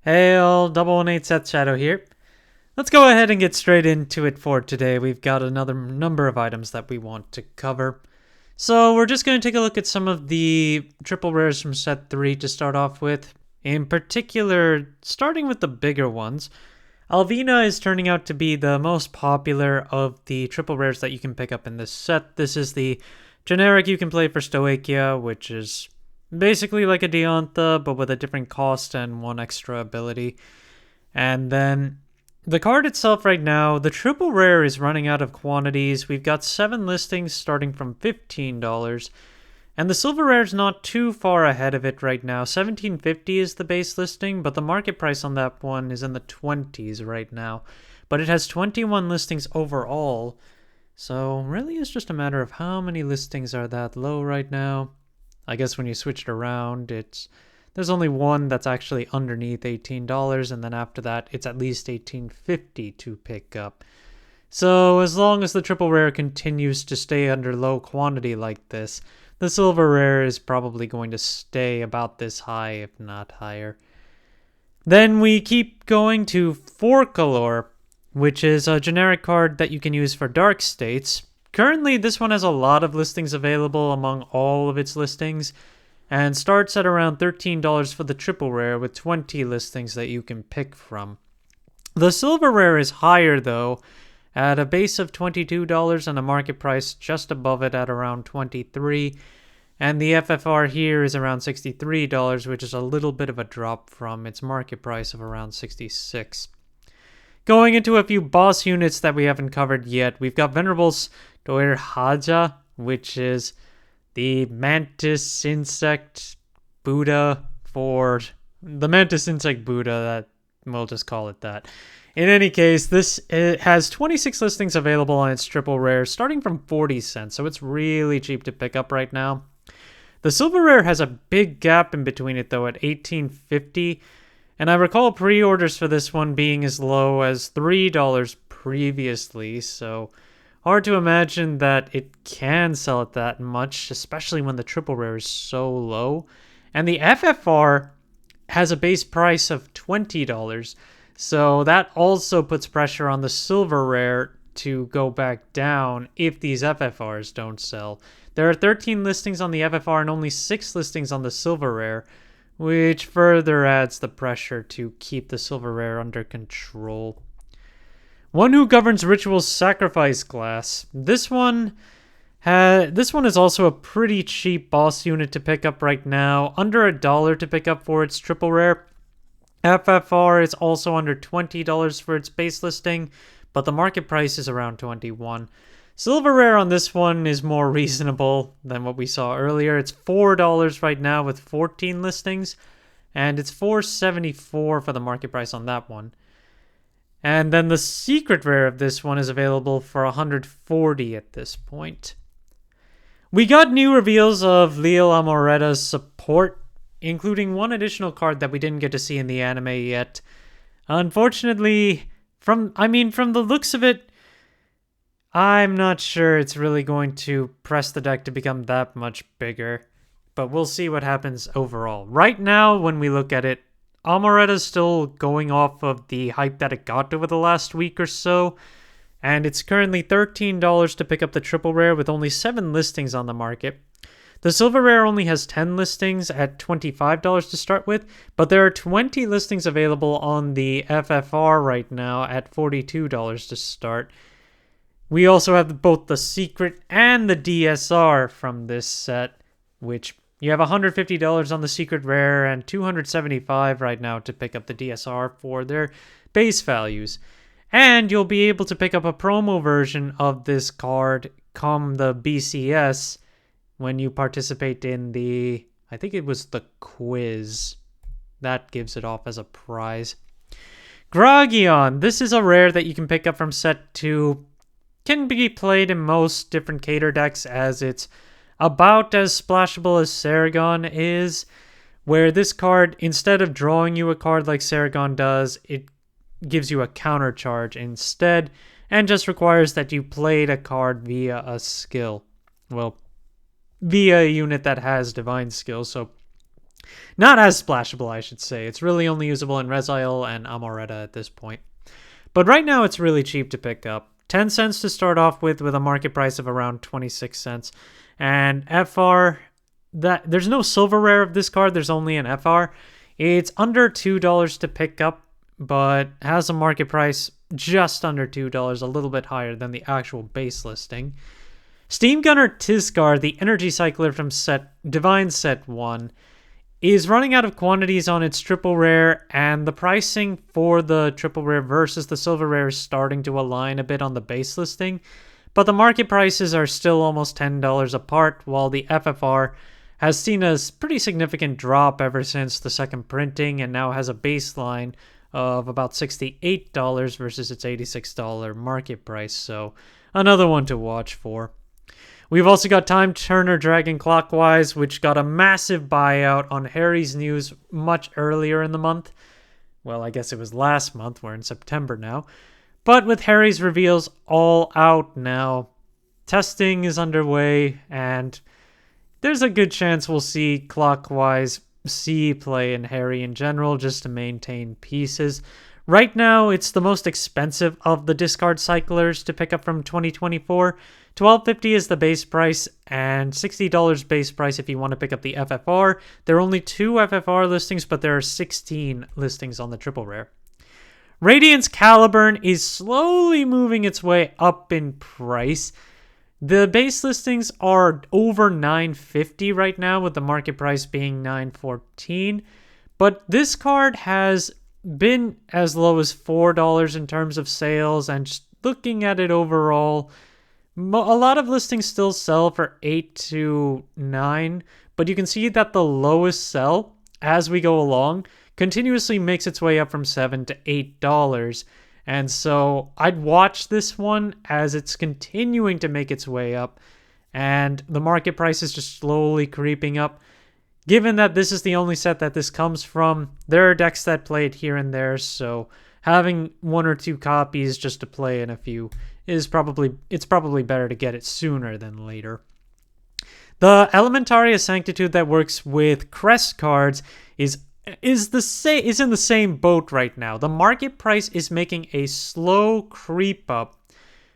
Hey all, 118 Seth Shadow here. Let's go ahead and get straight into it for today. We've got another number of items that we want to cover. So we're just going to take a look at some of the triple rares from set 3 to start off with. In particular, starting with the bigger ones, Alvina is turning out to be the most popular of the triple rares that you can pick up in this set. This is the generic you can play for Stoichia, which is basically like a Diantha, but with a different cost and one extra ability. And then the card itself right now, the triple rare is running out of quantities. We've got 7 listings starting from $15. And the silver rare is not too far ahead of it right now. $17.50 is the base listing, but the market price on that one is in the 20s right now. But it has 21 listings overall. So really it's just a matter of how many listings are that low right now. I guess when you switch it around, there's only one that's actually underneath $18, and then after that, it's at least $18.50 to pick up. So as long as the triple rare continues to stay under low quantity like this, the silver rare is probably going to stay about this high, if not higher. Then we keep going to Forkalore, which is a generic card that you can use for dark states. Currently, this one has a lot of listings available among all of its listings, and starts at around $13 for the triple rare with 20 listings that you can pick from. The silver rare is higher though, at a base of $22 and a market price just above it at around $23, and the FFR here is around $63, which is a little bit of a drop from its market price of around $66. Going into a few boss units that we haven't covered yet, we've got Venerable's Doirhaja, which is the Mantis Insect Buddha for the Mantis Insect Buddha, that we'll just call it that. In any case, it has 26 listings available on its triple rare, starting from 40 cents, so it's really cheap to pick up right now. The silver rare has a big gap in between it though at $18.50, and I recall pre-orders for this one being as low as $3 previously, so hard to imagine that it can sell at that much, especially when the triple rare is so low. And the FFR has a base price of $20, so that also puts pressure on the silver rare to go back down if these FFRs don't sell. There are 13 listings on the FFR and only 6 listings on the silver rare, which further adds the pressure to keep the silver rare under control. One who governs Ritual Sacrifice class. This one is also a pretty cheap boss unit to pick up right now, under $1 to pick up for its triple rare. FFR is also under $20 for its base listing, but the market price is around $21. Silver rare on this one is more reasonable than what we saw earlier. It's $4 right now with 14 listings, and it's $4.74 for the market price on that one. And then the secret rare of this one is available for $140 at this point. We got new reveals of Liael-Amorta's support, including one additional card that we didn't get to see in the anime yet. Unfortunately, from the looks of it, I'm not sure it's really going to press the deck to become that much bigger, but we'll see what happens overall. Right now, when we look at it, Amorta's still going off of the hype that it got over the last week or so, and it's currently $13 to pick up the triple rare with only 7 listings on the market. The silver rare only has 10 listings at $25 to start with, but there are 20 listings available on the FFR right now at $42 to start. We also have both the secret and the DSR from this set, which you have $150 on the secret rare and $275 right now to pick up the DSR for their base values. And you'll be able to pick up a promo version of this card come the BCS when you participate in I think it was the quiz. That gives it off as a prize. Gragion. This is a rare that you can pick up from set 2. Can be played in most different cater decks, as it's about as splashable as Saragon is, where this card, instead of drawing you a card like Saragon does, it gives you a counter charge instead, and just requires that you played a card via a skill. Well, via a unit that has divine skill, so Not as splashable, I should say. It's really only usable in Reziel and Amorta at this point. But right now it's really cheap to pick up. 10 cents to start off with a market price of around 26 cents. And FR, there's no silver rare of this card, there's only an FR. It's under $2 to pick up, but has a market price just under $2, a little bit higher than the actual base listing. Steam Gunner Tizcar, the energy cycler from DivineZ Set 1, is running out of quantities on its triple rare, and the pricing for the triple rare versus the silver rare is starting to align a bit on the base listing, but the market prices are still almost $10 apart, while the FFR has seen a pretty significant drop ever since the second printing and now has a baseline of about $68 versus its $86 market price, so another one to watch for. We've also got Time Turner Dragon Clockwise, which got a massive buyout on Harry's news much earlier in the month. Well, I guess it was last month. We're in September now. But with Harry's reveals all out now, testing is underway, and there's a good chance we'll see Clockwise see play in Harry in general just to maintain pieces. Right now, it's the most expensive of the discard cyclers to pick up from 2024. $12.50 is the base price, and $60 base price if you want to pick up the FFR. There are only 2 FFR listings, but there are 16 listings on the triple rare. Radiance Caliburn is slowly moving its way up in price. The base listings are over $9.50 right now, with the market price being $9.14. But this card has been as low as $4 in terms of sales, and just looking at it overall, a lot of listings still sell for $8 to $9, but you can see that the lowest sell as we go along continuously makes its way up from $7 to $8. And so I'd watch this one as it's continuing to make its way up, and the market price is just slowly creeping up. Given that this is the only set that this comes from, there are decks that play it here and there, so having 1 or 2 copies just to play in a few is probably better to get it sooner than later. The Elementaria Sanctitude that works with Crest cards is in the same boat right now. The market price is making a slow creep up,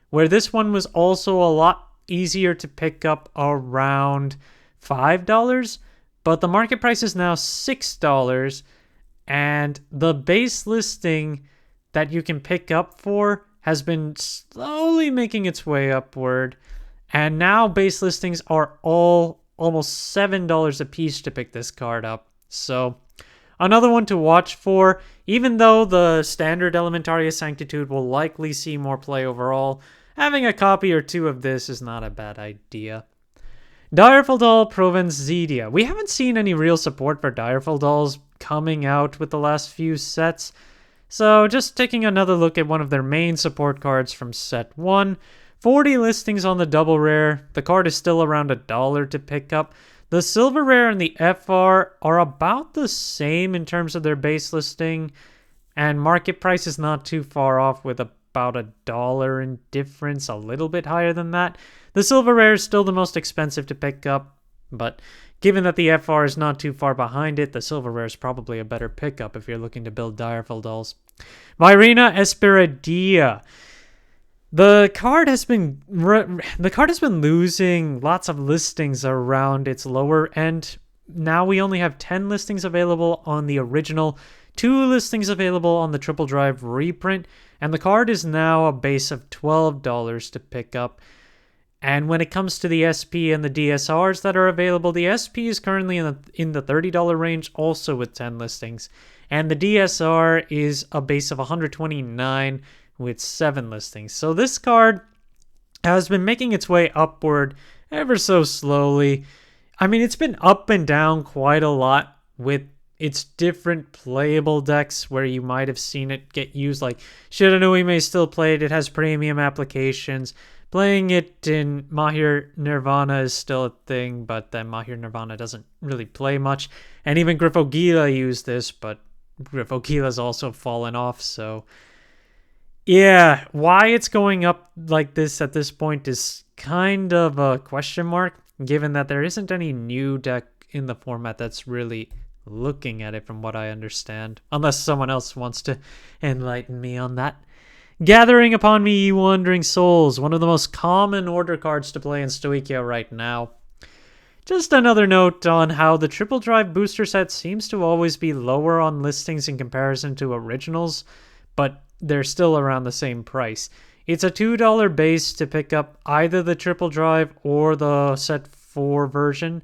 where this one was also a lot easier to pick up around $5. But the market price is now $6, and the base listing that you can pick up for has been slowly making its way upward, and now base listings are all almost $7 a piece to pick this card up. So another one to watch for, even though the standard Elementaria Sanctitude will likely see more play overall, having a copy or 2 of this is not a bad idea. Direful Provenzidia. We haven't seen any real support for Direful Dolls coming out with the last few sets, so just taking another look at one of their main support cards from set 1. 40 listings on the double rare. The card is still around $1 to pick up. The silver rare and the FR are about the same in terms of their base listing, and market price is not too far off with about $1 in difference, a little bit higher than that. The silver rare is still the most expensive to pick up, but given that the FR is not too far behind it, the silver rare is probably a better pickup if you're looking to build Direful Dolls. Myrina Esperidia. The card has been losing lots of listings around its lower end. Now we only have 10 listings available on the original, 2 listings available on the Triple Drive reprint, and the card is now a base of $12 to pick up. And when it comes to the SP and the DSRs that are available, the SP is currently in the $30 range, also with 10 listings. And the DSR is a base of $129 with 7 listings. So this card has been making its way upward ever so slowly. I mean, it's been up and down quite a lot with its different playable decks where you might have seen it get used. Like Shiranui may still play it. It has premium applications. Playing it in Mahir Nirvana is still a thing, but then Mahir Nirvana doesn't really play much. And even Griffogila used this, but Grifogila's also fallen off, so yeah, why it's going up like this at this point is kind of a question mark, given that there isn't any new deck in the format that's really looking at it from what I understand. Unless someone else wants to enlighten me on that. Gathering Upon Me, Ye Wandering Souls, one of the most common order cards to play in Stoichia right now. Just another note on how the Triple Drive booster set seems to always be lower on listings in comparison to originals, but they're still around the same price. It's a $2 base to pick up either the Triple Drive or the Set 4 version,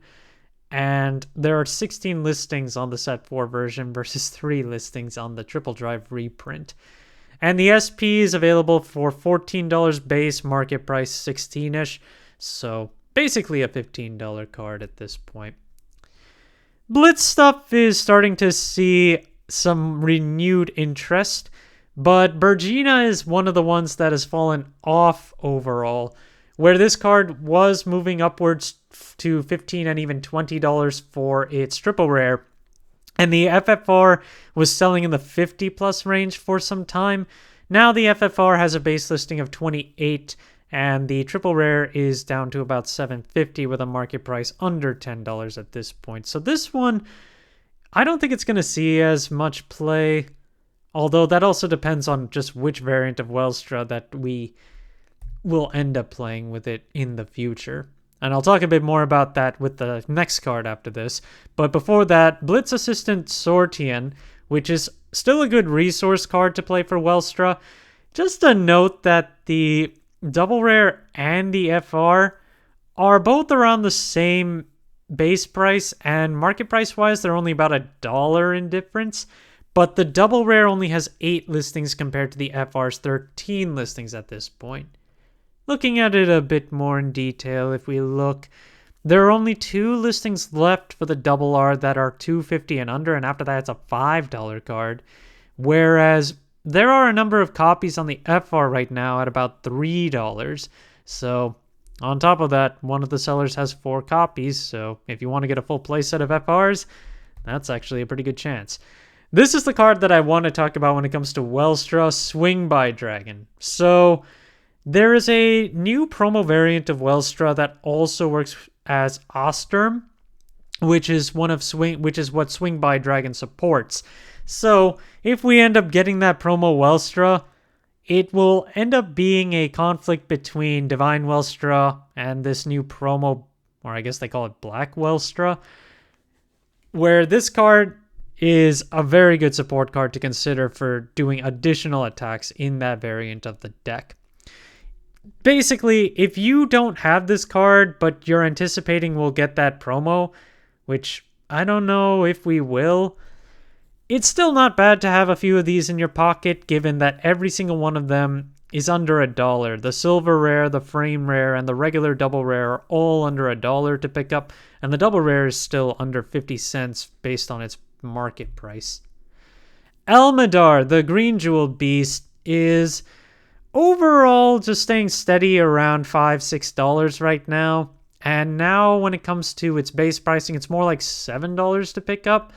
and there are 16 listings on the Set 4 version versus 3 listings on the Triple Drive reprint. And the SP is available for $14 base, market price 16-ish, so basically a $15 card at this point. Blitz stuff is starting to see some renewed interest, but Bergina is one of the ones that has fallen off overall, where this card was moving upwards to $15 and even $20 for its triple rare. And the FFR was selling in the 50 plus range for some time. Now the FFR has a base listing of 28 and the triple rare is down to about $7.50 with a market price under $10 at this point. So this one, I don't think it's going to see as much play, although that also depends on just which variant of Welstra that we will end up playing with it in the future. And I'll talk a bit more about that with the next card after this. But before that, Blitz Assistant Sortian, which is still a good resource card to play for Welstra. Just a note that the double rare and the FR are both around the same base price, and market price wise, they're only about $1 in difference. But the double rare only has 8 listings compared to the FR's 13 listings at this point. Looking at it a bit more in detail, if we look, there are only 2 listings left for the double R that are $2.50 and under, and after that it's a $5 card. Whereas there are a number of copies on the FR right now at about $3. So on top of that, one of the sellers has 4 copies, so if you want to get a full playset of FRs, that's actually a pretty good chance. This is the card that I want to talk about when it comes to Welstra, Swing by Dragon. So there is a new promo variant of Welstra that also works as Osterm, which is what Swing by Dragon supports. So if we end up getting that promo Welstra, it will end up being a conflict between Divine Welstra and this new promo, or I guess they call it Black Welstra, where this card is a very good support card to consider for doing additional attacks in that variant of the deck. Basically, if you don't have this card, but you're anticipating we'll get that promo, which I don't know if we will, it's still not bad to have a few of these in your pocket, given that every single one of them is under $1. The silver rare, the frame rare, and the regular double rare are all under $1 to pick up, and the double rare is still under 50 cents based on its market price. Elmadar, the green jeweled beast, is overall just staying steady around $5-6 right now. And now when it comes to its base pricing, it's more like $7 to pick up.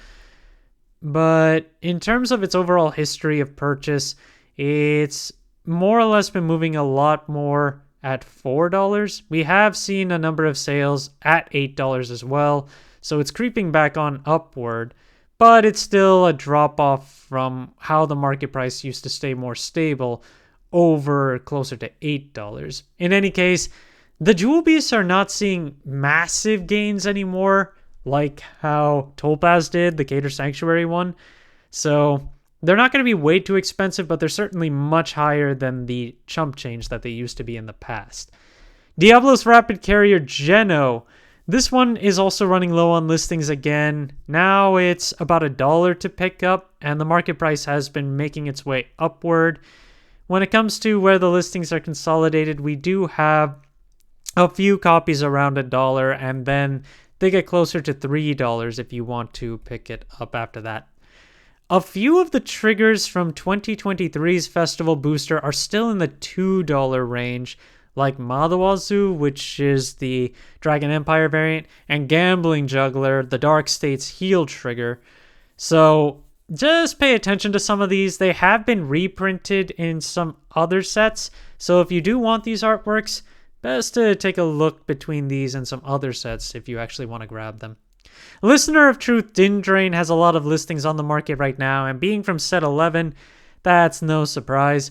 But in terms of its overall history of purchase, it's more or less been moving a lot more at $4. We have seen a number of sales at $8 as well. So it's creeping back on upward. But it's still a drop off from how the market price used to stay more stable over closer to $8. In any case, the Jewel Beasts are not seeing massive gains anymore, like how Topaz did, the Cater Sanctuary one. So they're not going to be way too expensive, but they're certainly much higher than the chump change that they used to be in the past. Diablo's Rapid Carrier Geno. This one is also running low on listings again. Now it's about $1 to pick up, and the market price has been making its way upward. When it comes to where the listings are consolidated, we do have a few copies around $1, and then they get closer to $3 if you want to pick it up after that. A few of the triggers from 2023's Festival Booster are still in the $2 range, like Madawazu, which is the Dragon Empire variant, and Gambling Juggler, the Dark States heal trigger. So just pay attention to some of these. They have been reprinted in some other sets, so if you do want these artworks, best to take a look between these and some other sets if you actually want to grab them. Listener of Truth Dindrain has a lot of listings on the market right now, and being from set 11, that's no surprise.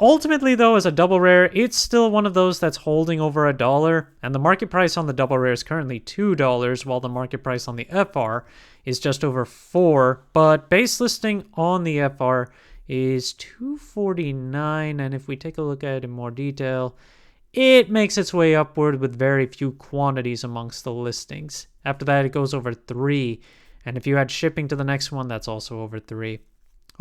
Ultimately, though, as a double rare, it's still one of those that's holding over $1, and the market price on the double rare is currently $2, while the market price on the FR is just over $4, but base listing on the FR is $249, and if we take a look at it in more detail, it makes its way upward with very few quantities amongst the listings. After that, it goes over 3, and if you add shipping to the next one, that's also over 3.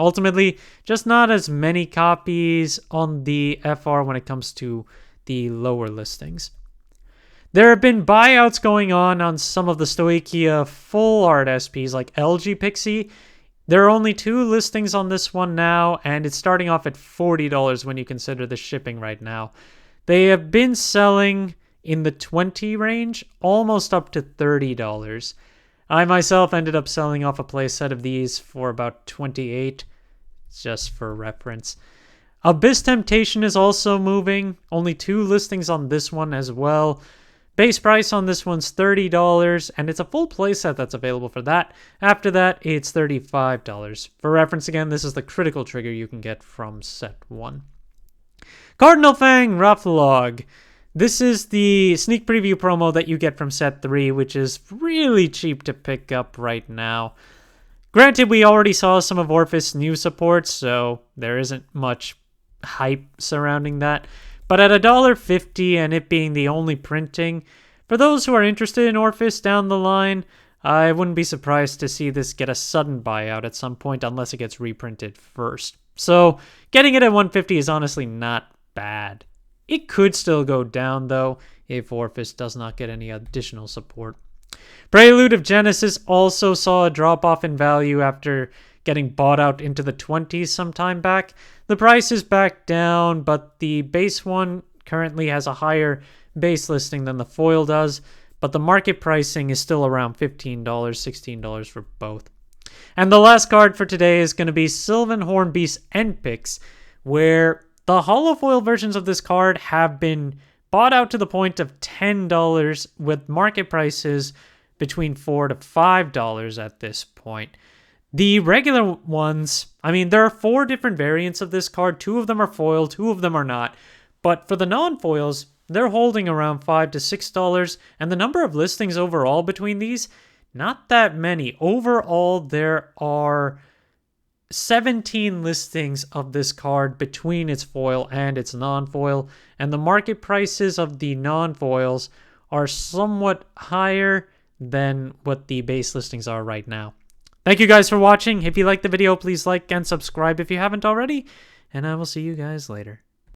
Ultimately, just not as many copies on the FR when it comes to the lower listings. There have been buyouts going on some of the Stoichia full art SPs like LG Pixie. There are only 2 listings on this one now, and it's starting off at $40 when you consider the shipping right now. They have been selling in the 20 range, almost up to $30. I myself ended up selling off a playset of these for about 28, just for reference. Abyss Temptation is also moving. Only 2 listings on this one as well. Base price on this one's $30, and it's a full playset that's available for that. After that, it's $35. For reference again, this is the critical trigger you can get from set 1. Cardinal Fang Raphthalog. This is the sneak preview promo that you get from set 3, which is really cheap to pick up right now. Granted, we already saw some of Orphis' new supports, so there isn't much hype surrounding that. But at $1.50 and it being the only printing, for those who are interested in Orphis down the line, I wouldn't be surprised to see this get a sudden buyout at some point unless it gets reprinted first. So getting it at $150 is honestly not bad. It could still go down though if Orphis does not get any additional support. Prelude of Genesis also saw a drop off in value after getting bought out into the 20s some time back. The price is back down, but the base one currently has a higher base listing than the foil does, but the market pricing is still around $15, $16 for both. And the last card for today is going to be Sylvan Horn Beast End Picks, where the holofoil versions of this card have been bought out to the point of $10 with market prices between $4 to $5 at this point. The regular ones, I mean, there are 4 different variants of this card. 2 of them are foil, 2 of them are not. But for the non-foils, they're holding around $5 to $6, and the number of listings overall between these, not that many. Overall, there are 17 listings of this card between its foil and its non-foil, and the market prices of the non-foils are somewhat higher than what the base listings are right now. Thank you guys for watching. If you liked the video, please like and subscribe if you haven't already, and I will see you guys later.